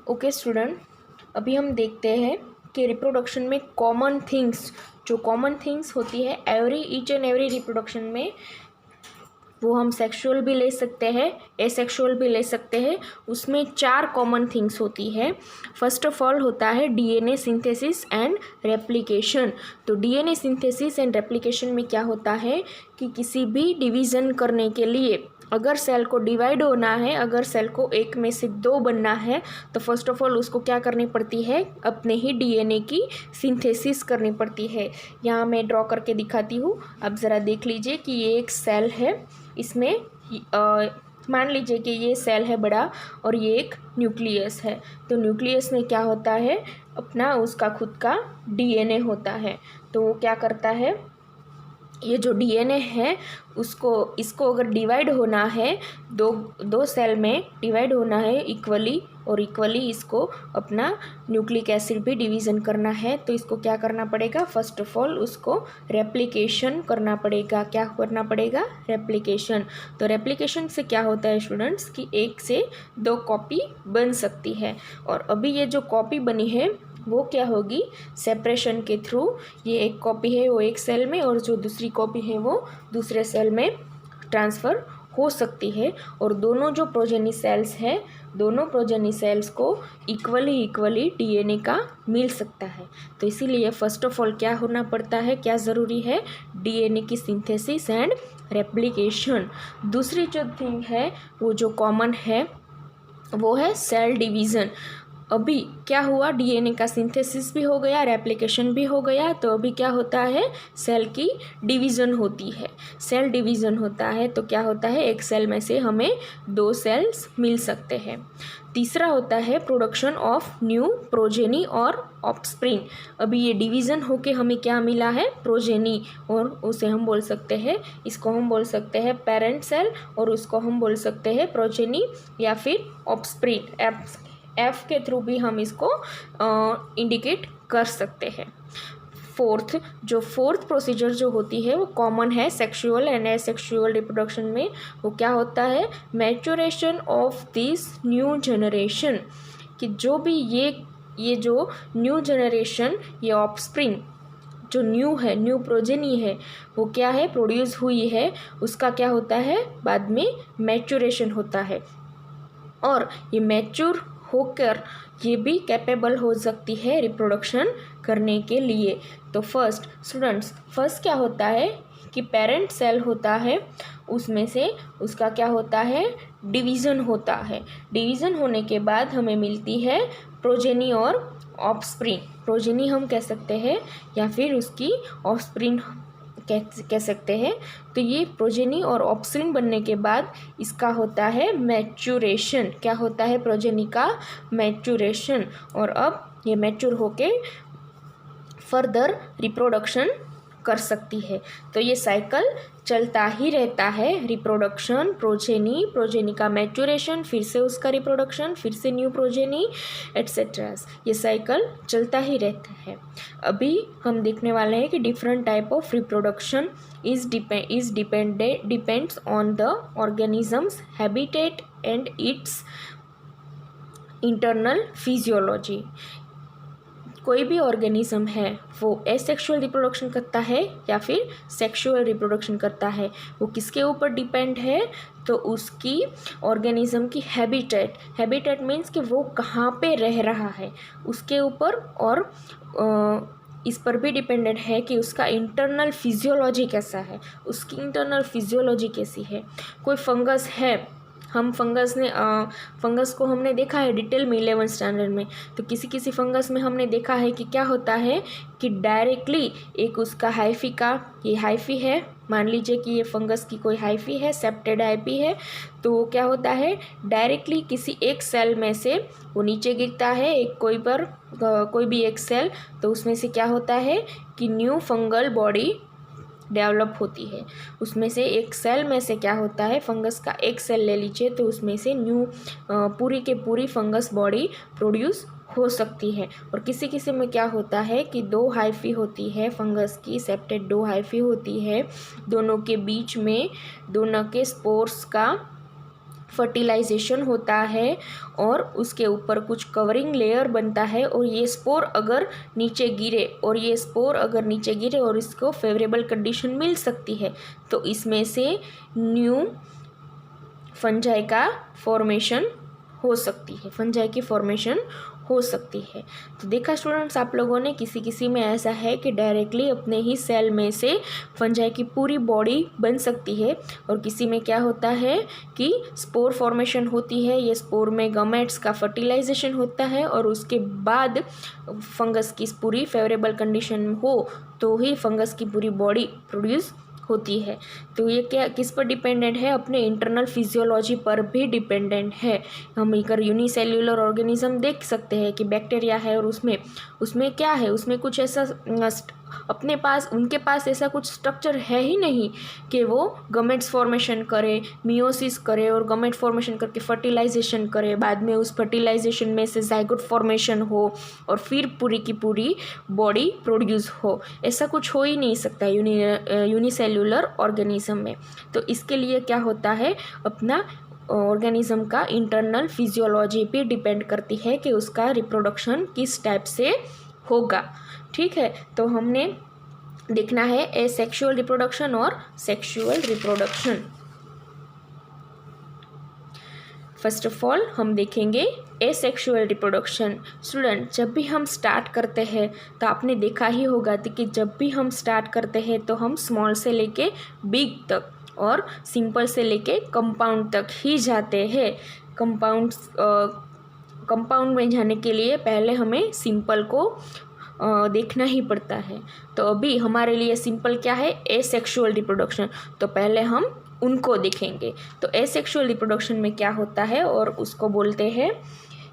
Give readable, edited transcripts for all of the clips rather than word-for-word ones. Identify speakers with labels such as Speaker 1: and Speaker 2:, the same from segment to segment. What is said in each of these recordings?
Speaker 1: Okay student, अभी हम देखते हैं कि रिप्रोडक्शन में कॉमन थिंग्स, जो कॉमन थिंग्स होती है ईच एंड एवरी रिप्रोडक्शन में, वो हम सेक्सुअल भी ले सकते हैं, एसेक्सुअल भी ले सकते हैं। उसमें 4 कॉमन थिंग्स होती है। फर्स्ट ऑफ ऑल होता है डीएनए सिंथेसिस एंड रेप्लिकेशन। तो डीएनए सिंथेसिस एंड रेप्लिकेशन में क्या होता है कि किसी भी डिवीज़न करने के लिए अगर सेल को डिवाइड होना है, अगर सेल को एक में से 2 बनना है, तो फर्स्ट ऑफ ऑल उसको क्या करनी पड़ती है, अपने ही डीएनए की सिंथेसिस करनी पड़ती है। यहाँ मैं ड्रॉ करके दिखाती हूँ, आप ज़रा देख लीजिए कि ये एक सेल है। इसमें मान लीजिए कि ये सेल है बड़ा और ये एक न्यूक्लियस है। तो न्यूक्लियस में क्या होता है, अपना उसका खुद का डीएनए होता है। तो वो क्या करता है, ये जो डीएनए है इसको अगर डिवाइड होना है, दो सेल में डिवाइड होना है इक्वली, और इक्वली इसको अपना न्यूक्लिक एसिड भी डिवीज़न करना है, तो इसको क्या करना पड़ेगा, फर्स्ट ऑफ ऑल उसको रेप्लिकेशन करना पड़ेगा। क्या करना पड़ेगा, रेप्लिकेशन। तो रेप्लिकेशन से क्या होता है स्टूडेंट्स कि 1 से 2 कॉपी बन सकती है। और अभी ये जो कॉपी बनी है वो क्या होगी, सेपरेशन के थ्रू। ये एक कॉपी है वो एक सेल में, और जो दूसरी कॉपी है वो दूसरे सेल में ट्रांसफ़र हो सकती है। और दोनों जो प्रोजेनी सेल्स हैं, दोनों प्रोजेनी सेल्स को इक्वली डीएनए का मिल सकता है। तो इसीलिए फर्स्ट ऑफ ऑल क्या होना पड़ता है, क्या ज़रूरी है, डीएनए की सिंथेसिस एंड रेप्लिकेशन। दूसरी जो थिंग है वो जो कॉमन है वो है सेल डिवीज़न। अभी क्या हुआ, डीएनए का सिंथेसिस भी हो गया, रेप्लिकेशन भी हो गया, तो अभी क्या होता है, सेल की डिवीज़न होती है। सेल डिवीज़न होता है तो क्या होता है, एक सेल में से हमें 2 सेल्स मिल सकते हैं। तीसरा होता है प्रोडक्शन ऑफ न्यू प्रोजेनी और ऑफस्प्रिंग। अभी ये डिवीज़न होके हमें क्या मिला है, प्रोजेनी, और उसे हम बोल सकते हैं, इसको हम बोल सकते हैं पेरेंट सेल, और उसको हम बोल सकते हैं प्रोजेनी या फिर ऑफस्प्रिंग। एफ के थ्रू भी हम इसको इंडिकेट कर सकते हैं। फोर्थ प्रोसीजर जो होती है वो कॉमन है सेक्सुअल एंड एसेक्सुअल रिप्रोडक्शन में। वो क्या होता है, maturation of this new generation. कि जो भी ये जो न्यू जनरेशन, ये ऑफस्प्रिंग जो न्यू है, न्यू प्रोजेनी है, वो क्या है, प्रोड्यूस हुई है, उसका क्या होता है, बाद में मैच्योरेशन होता है। और ये मैच्योर होकर ये भी कैपेबल हो सकती है रिप्रोडक्शन करने के लिए। तो फर्स्ट क्या होता है कि पेरेंट सेल होता है, उसमें से उसका क्या होता है, डिवीज़न होता है। डिवीज़न होने के बाद हमें मिलती है प्रोजेनी और ऑफस्प्रिंग। प्रोजेनी हम कह सकते हैं या फिर उसकी ऑफस्प्रिंग कह सकते हैं। तो ये प्रोजेनी और ऑफस्प्रिंग बनने के बाद इसका होता है मैच्योरेशन। क्या होता है, प्रोजेनी का मैच्योरेशन। और अब ये मैच्योर होके फर्दर रिप्रोडक्शन कर सकती है। तो ये साइकिल चलता ही रहता है, रिप्रोडक्शन, प्रोजेनी का मैच्योरेशन, फिर से उसका रिप्रोडक्शन, फिर से न्यू प्रोजेनी, एट्सेट्रा। ये साइकिल चलता ही रहता है। अभी हम देखने वाले हैं कि different type of reproduction depends on the organisms habitat and it's internal physiology. कोई भी ऑर्गेनिज्म है वो एसेक्सुअल रिप्रोडक्शन करता है या फिर सेक्सुअल रिप्रोडक्शन करता है, वो किसके ऊपर डिपेंड है, तो उसकी ऑर्गेनिज्म की हैबिटेट मीन्स कि वो कहाँ पे रह रहा है उसके ऊपर, और इस पर भी डिपेंडेंट है कि उसका इंटरनल फिजियोलॉजी कैसा है, उसकी इंटरनल फिजियोलॉजी कैसी है। कोई फंगस है, हम फंगस को हमने देखा है डिटेल में 11th स्टैंडर्ड में। तो किसी फंगस में हमने देखा है कि क्या होता है कि डायरेक्टली एक उसका हाइफी का, ये हाइफी है, मान लीजिए कि ये फंगस की कोई हाइफी है, सेप्टेड हाइफी है, तो वो क्या होता है, डायरेक्टली किसी एक सेल में से वो नीचे गिरता है, कोई भी एक सेल, तो उसमें से क्या होता है कि न्यू फंगल बॉडी डेवलप होती है। उसमें से एक सेल में से क्या होता है, फंगस का एक सेल ले लीजिए, तो उसमें से न्यू पूरी के पूरी फंगस बॉडी प्रोड्यूस हो सकती है। और किसी में क्या होता है कि 2 हाइफी होती है फंगस की, सेप्टेड 2 हाइफी होती है, दोनों के बीच में दोनों के स्पोर्स का फर्टिलाइजेशन होता है और उसके ऊपर कुछ कवरिंग लेयर बनता है, और ये स्पोर अगर नीचे गिरे और इसको फेवरेबल कंडीशन मिल सकती है तो इसमें से न्यू फंजाई का फॉर्मेशन हो सकती है। तो देखा स्टूडेंट्स आप लोगों ने, किसी में ऐसा है कि डायरेक्टली अपने ही सेल में से फंजाई की पूरी बॉडी बन सकती है, और किसी में क्या होता है कि स्पोर फॉर्मेशन होती है। ये स्पोर में गमेट्स का फर्टिलाइजेशन होता है और उसके बाद फंगस की पूरी फेवरेबल कंडीशन हो तो ही फंगस की पूरी बॉडी प्रोड्यूस होती है। तो ये क्या किस पर डिपेंडेंट है? अपने इंटरनल फिजियोलॉजी पर भी डिपेंडेंट है। हम अगर यूनिसेल्युलर ऑर्गेनिज्म देख सकते हैं कि बैक्टीरिया है और उसमें क्या है, उसमें कुछ ऐसा उनके पास ऐसा कुछ स्ट्रक्चर है ही नहीं कि वो गमेट्स फॉर्मेशन करे, मियोसिस करे और गमेट फॉर्मेशन करके फर्टिलाइजेशन करे, बाद में उस फर्टिलाइजेशन में से जाइगोट फॉर्मेशन हो और फिर पूरी की पूरी बॉडी प्रोड्यूस हो। ऐसा कुछ हो ही नहीं सकता यूनिसेल्युलर ऑर्गेनिज्म में। तो इसके लिए क्या होता है, अपना ऑर्गेनिज्म का इंटरनल फिजियोलॉजी पे डिपेंड करती है कि उसका रिप्रोडक्शन किस टाइप से होगा। ठीक है, तो हमने देखना है एसेक्सुअल रिप्रोडक्शन और sexual reproduction. First of all हम देखेंगे एसेक्सुअल रिप्रोडक्शन। स्टूडेंट, जब भी हम स्टार्ट करते हैं तो आपने देखा ही होगा कि जब भी हम स्टार्ट करते हैं तो हम स्मॉल से लेके बिग तक और सिंपल से लेके कंपाउंड तक ही जाते हैं। कंपाउंड में जाने के लिए पहले हमें सिंपल को देखना ही पड़ता है। तो अभी हमारे लिए सिंपल क्या है, एसेक्सुअल रिप्रोडक्शन। तो पहले हम उनको देखेंगे। तो एसेक्सुअल रिप्रोडक्शन में क्या होता है, और उसको बोलते हैं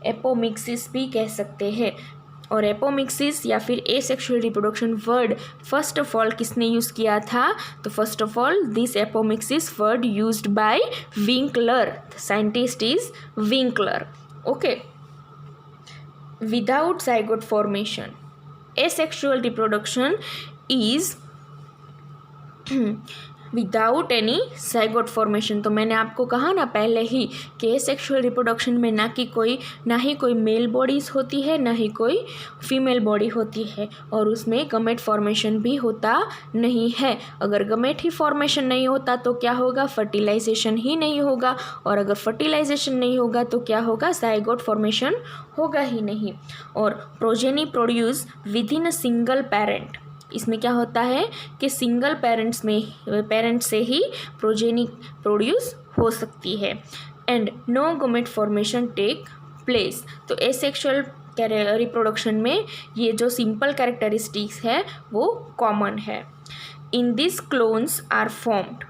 Speaker 1: एपोमिक्सिस भी कह सकते हैं। और एपोमिक्सिस या फिर asexual reproduction word first of all किसने यूज़ किया था? तो first of all this apomixis word used by Winkler. Scientist is Winkler. Okay, without zygote formation asexual reproduction is without any zygote formation. तो मैंने आपको कहा ना पहले ही कि एसेक्सुअल रिप्रोडक्शन में ना ही कोई मेल बॉडीज़ होती है, ना ही कोई फीमेल बॉडी होती है, और उसमें गमेट फॉर्मेशन भी होता नहीं है। अगर गमेट ही फॉर्मेशन नहीं होता तो क्या होगा, फर्टिलाइजेशन ही नहीं होगा, और अगर फर्टिलाइजेशन नहीं होगा तो क्या होगा, जाइगोट फॉर्मेशन होगा ही नहीं। और progeny produce with in a single parent. इसमें क्या होता है कि सिंगल पेरेंट से ही प्रोजेनी प्रोड्यूस हो सकती है, and no gamete formation take place. तो एसेक्सुअल रिप्रोडक्शन में ये जो सिंपल कैरेक्टरिस्टिक्स है वो कॉमन है। In this clones are formed.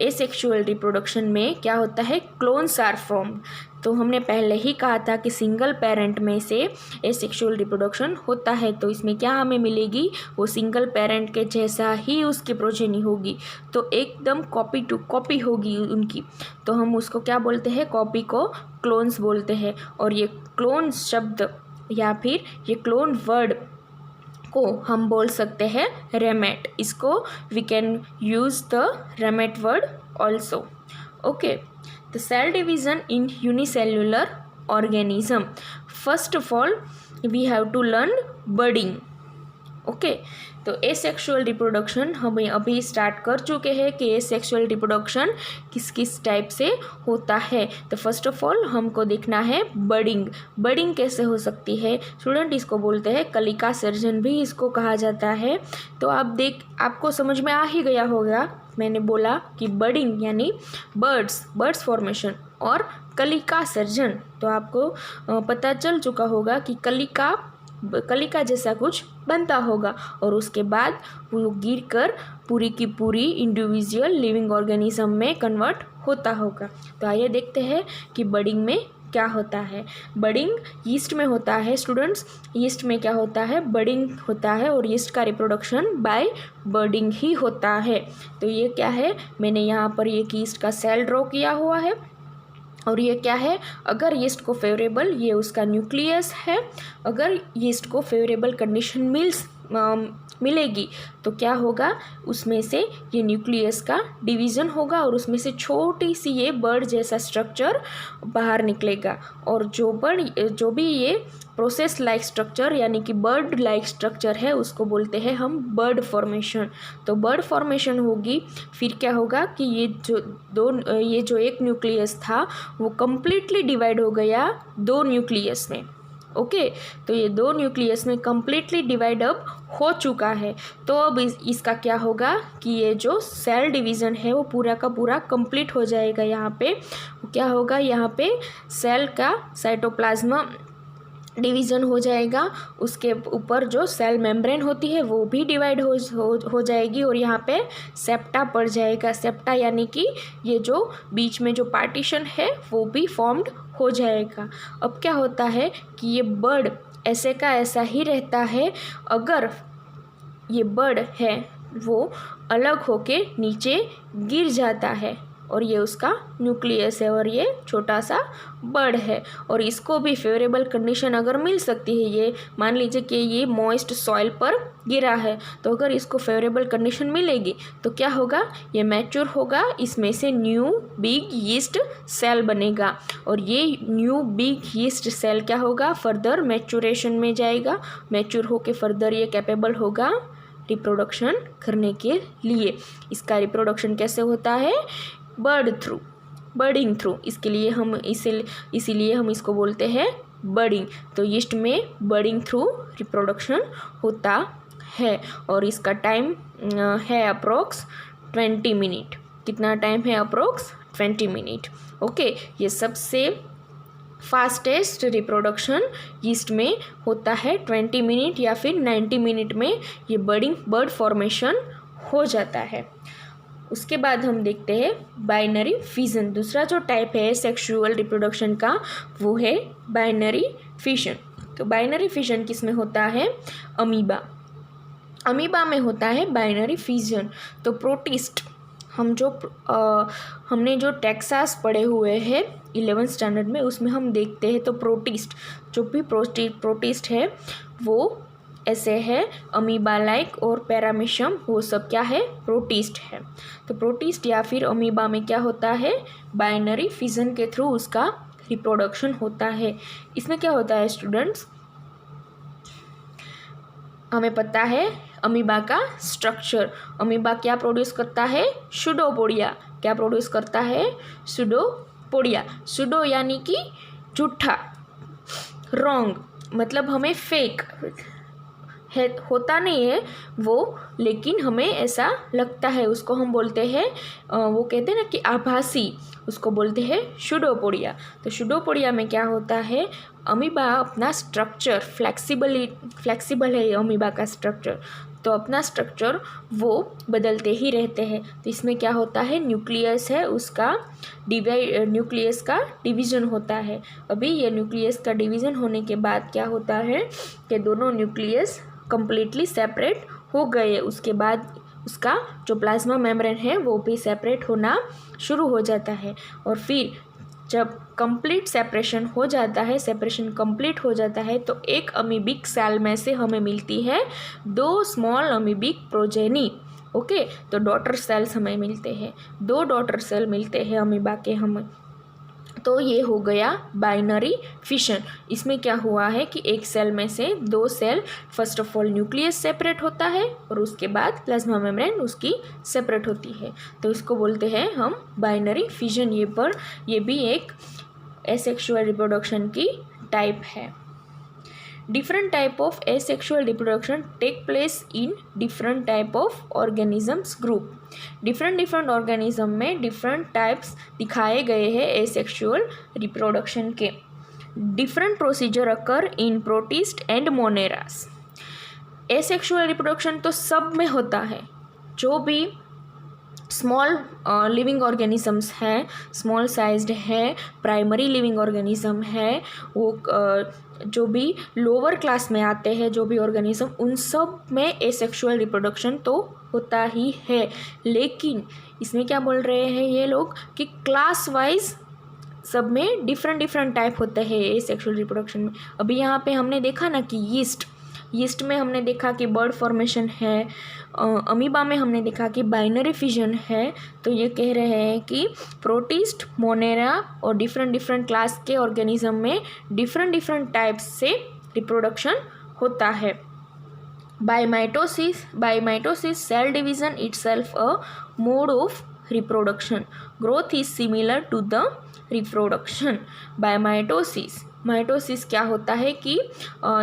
Speaker 1: Asexual reproduction में क्या होता है, क्लोन्स आर फॉर्म्ड। तो हमने पहले ही कहा था कि सिंगल पेरेंट में से एसेक्सुअल रिप्रोडक्शन होता है, तो इसमें क्या हमें मिलेगी, वो सिंगल पेरेंट के जैसा ही उसकी प्रोजेनी होगी, तो एकदम कॉपी टू कॉपी होगी उनकी। तो हम उसको क्या बोलते हैं, कॉपी को क्लोन्स बोलते हैं। और ये क्लोन्स शब्द या फिर ये क्लोन वर्ड को हम बोल सकते हैं रेमेट। इसको we can use the remate word also. Okay, the cell division in unicellular organism. First of all we have to learn budding. Okay, तो एसेक्सुअल रिप्रोडक्शन हमें अभी स्टार्ट कर चुके हैं कि एसेक्सुअल रिप्रोडक्शन किस किस टाइप से होता है। तो फर्स्ट ऑफ ऑल हमको देखना है बडिंग। बडिंग कैसे हो सकती है स्टूडेंट, इसको बोलते हैं कलिका सर्जन भी इसको कहा जाता है। तो आपको समझ में आ ही गया होगा, मैंने बोला कि बडिंग यानी बर्ड्स फॉर्मेशन और कलिका सर्जन। तो आपको पता चल चुका होगा कि कलिका जैसा कुछ बनता होगा और उसके बाद वो गिरकर पूरी की पूरी इंडिविजुअल लिविंग ऑर्गेनिज्म में कन्वर्ट होता होगा। तो आइए देखते हैं कि बडिंग में क्या होता है। बडिंग यीस्ट में होता है स्टूडेंट्स। यीस्ट में क्या होता है, बडिंग होता है, और यीस्ट का रिप्रोडक्शन बाय बडिंग ही होता है। तो ये क्या है, मैंने यहाँ पर एक यीस्ट का सेल ड्रॉ किया हुआ है, और ये क्या है, अगर यीस्ट को फेवरेबल, ये उसका न्यूक्लियस है, अगर यीस्ट को फेवरेबल कंडीशन मिलेगी तो क्या होगा, उसमें से ये न्यूक्लियस का डिवीज़न होगा और उसमें से छोटी सी ये बर्ड जैसा स्ट्रक्चर बाहर निकलेगा। और जो भी ये प्रोसेस लाइक स्ट्रक्चर यानी कि बर्ड लाइक स्ट्रक्चर है उसको बोलते हैं हम बर्ड फॉर्मेशन। तो बर्ड फॉर्मेशन होगी, फिर क्या होगा कि ये जो एक न्यूक्लियस था वो कम्प्लीटली डिवाइड हो गया 2 न्यूक्लियस में। ओके, तो ये 2 न्यूक्लियस में कम्प्लीटली डिवाइड अब हो चुका है। तो अब इसका क्या होगा कि ये जो सेल डिवीज़न है वो पूरा का पूरा कंप्लीट हो जाएगा। यहाँ पे क्या होगा, यहाँ पे सेल का साइटोप्लाज्म डिवीज़न हो जाएगा, उसके ऊपर जो सेल मेम्ब्रेन होती है वो भी डिवाइड हो जाएगी और यहाँ पे सेप्टा पड़ जाएगा। सेप्टा यानी कि ये जो बीच में जो पार्टीशन है वो भी फॉर्म्ड हो जाएगा। अब क्या होता है कि ये बर्ड ऐसे का ऐसा ही रहता है। अगर ये बर्ड है वो अलग होके नीचे गिर जाता है और ये उसका न्यूक्लियस है और ये छोटा सा बर्ड है, और इसको भी फेवरेबल कंडीशन अगर मिल सकती है, ये मान लीजिए कि ये मॉइस्ट सॉइल पर गिरा है, तो अगर इसको फेवरेबल कंडीशन मिलेगी तो क्या होगा, ये मैच्योर होगा, इसमें से न्यू बिग यीस्ट सेल बनेगा और ये न्यू बिग यीस्ट सेल क्या होगा, फर्दर मैच्योरेशन में जाएगा। मैच्योर होके फर्दर ये कैपेबल होगा रिप्रोडक्शन करने के लिए। इसका रिप्रोडक्शन कैसे होता है, बर्डिंग थ्रू। इसके लिए हम इसीलिए हम इसको बोलते हैं बर्डिंग। तो यीस्ट में बर्डिंग थ्रू रिप्रोडक्शन होता है और इसका टाइम है अप्रोक्स 20 मिनट। कितना टाइम है, अप्रोक्स 20 मिनट। ओके, ये सबसे फास्टेस्ट रिप्रोडक्शन यीस्ट में होता है 20 मिनट या फिर 90 मिनट में ये बर्ड फॉर्मेशन हो जाता है। उसके बाद हम देखते हैं बाइनरी फिजन। दूसरा जो टाइप है सेक्सुअल रिप्रोडक्शन का वो है बाइनरी फिजन। तो बाइनरी फिजन किस में होता है, अमीबा में होता है बाइनरी फिजन। तो प्रोटिस्ट हमने जो टेक्सास पढ़े हुए हैं 11th स्टैंडर्ड में, उसमें हम देखते हैं तो प्रोटिस्ट जो भी प्रोटिस्ट है वो ऐसे है अमीबा लाइक, और पैरामीशियम वो सब क्या है, प्रोटिस्ट है। तो प्रोटिस्ट या फिर अमीबा में क्या होता है, बाइनरी फिजन के थ्रू उसका रिप्रोडक्शन होता है। इसमें क्या होता है स्टूडेंट्स, हमें पता है अमीबा का स्ट्रक्चर। अमीबा क्या प्रोड्यूस करता है, सुडोपोडिया। क्या प्रोड्यूस करता है, सुडोपोडिया। सुडो यानी कि झूठा, रॉन्ग, मतलब हमें फेक है, होता नहीं है वो, लेकिन हमें ऐसा लगता है, उसको हम बोलते हैं वो कहते हैं ना कि आभासी, उसको बोलते हैं सुडोपोडिया। तो सुडोपोडिया में क्या होता है, अमीबा अपना स्ट्रक्चर फ्लेक्सिबल है अमीबा का स्ट्रक्चर, तो अपना स्ट्रक्चर वो बदलते ही रहते हैं। तो इसमें क्या होता है, न्यूक्लियस है उसका न्यूक्लियस का डिवीज़न होता है। अभी ये न्यूक्लियस का डिवीज़न होने के बाद क्या होता है कि दोनों न्यूक्लियस कंप्लीटली सेपरेट हो गए। उसके बाद उसका जो प्लाज्मा मेम्ब्रेन है वो भी सेपरेट होना शुरू हो जाता है, और फिर जब कंप्लीट सेपरेशन कंप्लीट हो जाता है तो एक अमीबिक सेल में से हमें मिलती है 2 स्मॉल अमीबिक प्रोजेनी। ओके, तो डॉटर सेल्स हमें मिलते हैं, 2 डॉटर सेल मिलते हैं अमीबा के हमें। तो ये हो गया बाइनरी फिशन। इसमें क्या हुआ है कि एक सेल में से 2 cell, first of all nucleus separate होता है और उसके बाद प्लाज्मा मेम्ब्रेन उसकी सेपरेट होती है, तो इसको बोलते हैं हम बाइनरी फिजन। ये भी एक एसेक्सुअल रिप्रोडक्शन की टाइप है। Different type of asexual reproduction take place in different type of organisms group. Different organism में डिफरेंट टाइप्स दिखाए गए हैं एसेक्सुअल रिप्रोडक्शन के। Different procedure occur in protist and moneras. Asexual reproduction तो सब में होता है, जो भी स्मॉल लिविंग ऑर्गेनिजम्स हैं, स्मॉल साइज्ड है, प्राइमरी लिविंग ऑर्गेनिज्म है, वो जो भी लोअर क्लास में आते हैं जो भी ऑर्गेनिज्म, उन सब में एसेक्सुअल रिप्रोडक्शन तो होता ही है। लेकिन इसमें क्या बोल रहे हैं ये लोग कि क्लास वाइज सब में डिफरेंट टाइप होते हैं एसेक्सुअल रिप्रोडक्शन में। अभी यहाँ पे हमने देखा ना कि यीस्ट यीस्ट में हमने देखा कि बर्ड फॉर्मेशन है, अमीबा में हमने देखा कि बाइनरी फिजन है। तो ये कह रहे हैं कि प्रोटिस्ट, मोनेरा और डिफरेंट क्लास के ऑर्गेनिज्म में डिफरेंट टाइप्स से रिप्रोडक्शन होता है। By mitosis, cell division itself a mode of reproduction. Growth is similar to the reproduction. By mitosis क्या होता है कि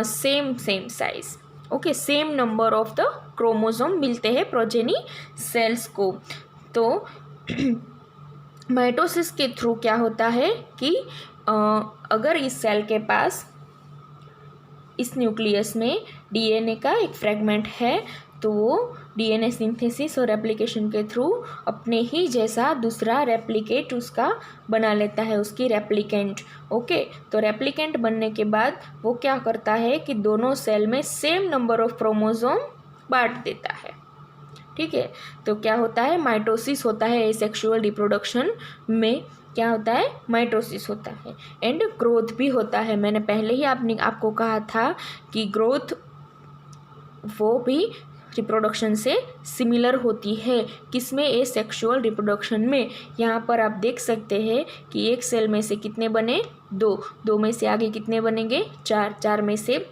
Speaker 1: same size, okay, same number of the chromosome मिलते हैं प्रोजेनी सेल्स को। तो माइटोसिस के थ्रू क्या होता है कि अगर इस सेल के पास इस न्यूक्लियस में डीएनए का एक फ्रेगमेंट है तो वो डीएनए सिंथेसिस और रेप्लिकेशन के थ्रू अपने ही जैसा दूसरा रेप्लिकेट उसका बना लेता है, उसकी रेप्लिकेंट। ओके, तो रेप्लिकेंट बनने के बाद वो क्या करता है कि दोनों सेल में सेम नंबर ऑफ क्रोमोसोम बांट देता है। ठीक है, तो क्या होता है, माइटोसिस होता है एसेक्सुअल रिप्रोडक्शन में। क्या होता है, माइटोसिस होता है एंड ग्रोथ भी होता है। मैंने पहले ही आपको कहा था कि ग्रोथ वो भी रिप्रोडक्शन से सिमिलर होती है। किसमें, एसेक्सुअल रिप्रोडक्शन में। यहाँ पर आप देख सकते हैं कि एक सेल में से कितने बने, 2 में से आगे कितने बनेंगे, 4 में से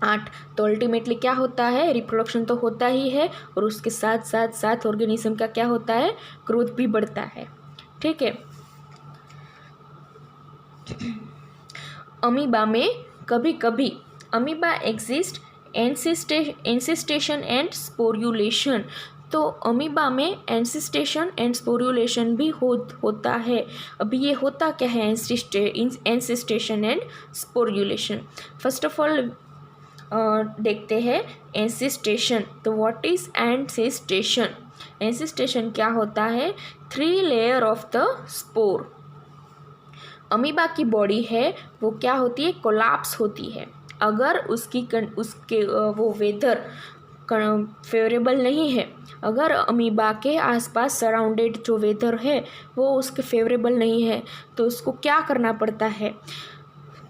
Speaker 1: 8। तो अल्टीमेटली क्या होता है, रिप्रोडक्शन तो होता ही है और उसके साथ ऑर्गेनिज्म का क्या होता है, ग्रोथ भी बढ़ता है। ठीक है, अमीबा में कभी कभी अमीबा एग्जिस्ट एंसिस्टेशन एंड स्पोर्युलेशन। तो अमीबा में एंसिस्टेशन एंड स्पोर्युलेशन भी होता है। अभी ये होता क्या है, एंसिस्टेशन एंड स्पोर्युलेशन। फर्स्ट ऑफ ऑल देखते हैं एंसिस्टेशन। तो व्हाट इज एंसिस्टेशन? एंसिस्टेशन क्या होता है, 3 layer of the spore. Amoeba की बॉडी है वो क्या होती है, कोलैप्स होती है। अगर उसके वो वेदर फेवरेबल नहीं है, अगर अमीबा के आसपास सराउंडेड जो वेदर है वो उसके फेवरेबल नहीं है, तो उसको क्या करना पड़ता है,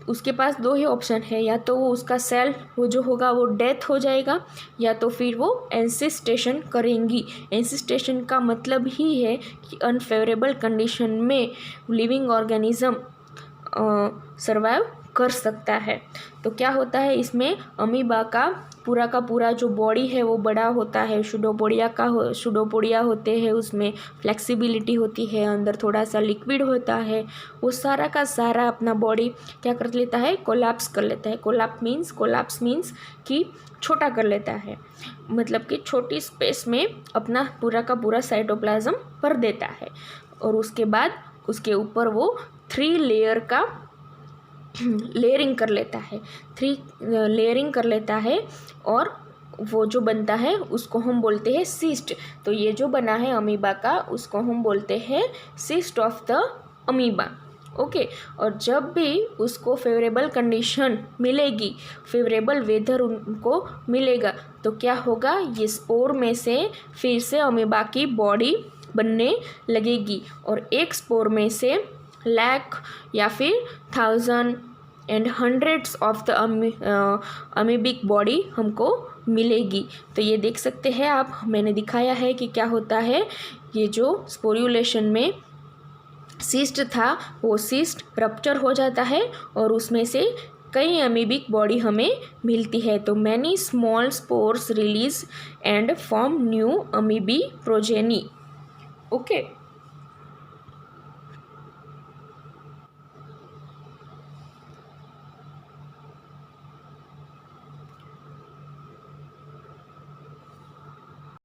Speaker 1: उसके पास 2 ही ऑप्शन है, या तो वो उसका सेल वो जो होगा वो डेथ हो जाएगा, या तो फिर वो एंसिस्टेशन करेंगी। एंसिस्टेशन का मतलब ही है कि अनफेवरेबल कंडीशन में लिविंग ऑर्गेनिज्म सर्वाइव कर सकता है। तो क्या होता है, इसमें अमीबा का पूरा जो बॉडी है वो बड़ा होता है, सुडोपोडिया होते हैं, उसमें फ्लेक्सिबिलिटी होती है, अंदर थोड़ा सा लिक्विड होता है, वो सारा का सारा अपना बॉडी क्या कर लेता है, कोलैप्स कर लेता है। कोलैप्स मीन्स कि छोटा कर लेता है, मतलब कि छोटी स्पेस में अपना पूरा का पूरा साइटोप्लाज्म भर देता है। और उसके बाद उसके ऊपर वो 3 लेयर का लेयरिंग कर लेता है, 3 लेयरिंग कर लेता है, और वो जो बनता है उसको हम बोलते हैं सिस्ट। तो ये जो बना है अमीबा का उसको हम बोलते हैं cyst of the amoeba. Okay, और जब भी उसको फेवरेबल कंडीशन मिलेगी, फेवरेबल वेदर उनको मिलेगा, तो क्या होगा, ये स्पोर में से फिर से अमीबा की बॉडी बनने लगेगी, और एक स्पोर में से लाख या फिर 1000 and hundreds of the amoebic body हमको मिलेगी। तो ये देख सकते हैं आप, मैंने दिखाया है कि क्या होता है, ये जो स्पोर्युलेशन में सिस्ट था वो सिस्ट रप्चर हो जाता है और उसमें से कई अमीबिक बॉडी हमें मिलती है। तो many small spores release and form new amoebae progeny. Okay.